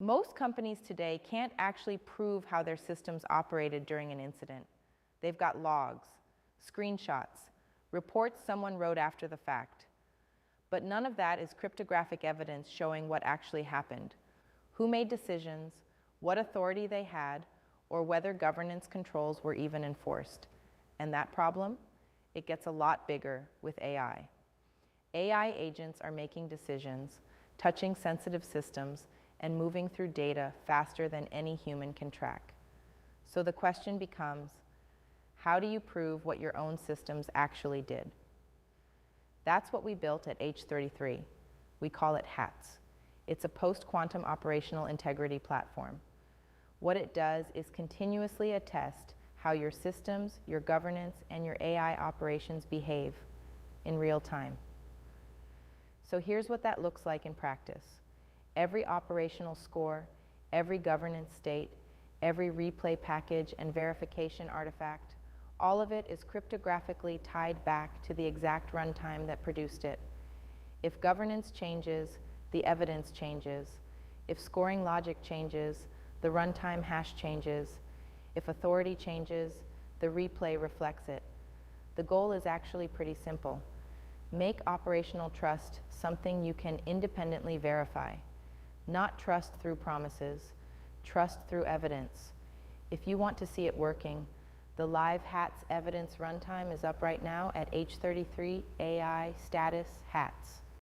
Most companies today can't actually prove how their systems operated during an incident. They've got logs, screenshots, reports someone wrote after the fact. But none of that is cryptographic evidence showing what actually happened, who made decisions, what authority they had, or whether governance controls were even enforced. And that problem? It gets a lot bigger with AI. AI agents are making decisions, touching sensitive systems, and moving through data faster than any human can track. So the question becomes, how do you prove what your own systems actually did? That's what we built at H33. We call it HATS. It's a post-quantum operational integrity platform. What it does is continuously attest how your systems, your governance, and your AI operations behave in real time. So here's what that looks like in practice. Every operational score, every governance state, every replay package and verification artifact, all of it is cryptographically tied back to the exact runtime that produced it. If governance changes, the evidence changes. If scoring logic changes, the runtime hash changes. If authority changes, the replay reflects it. The goal is actually pretty simple. Make operational trust something you can independently verify. Not trust through promises, trust through evidence. If you want to see it working, the live HATS evidence runtime is up right now at H33 AI status HATS.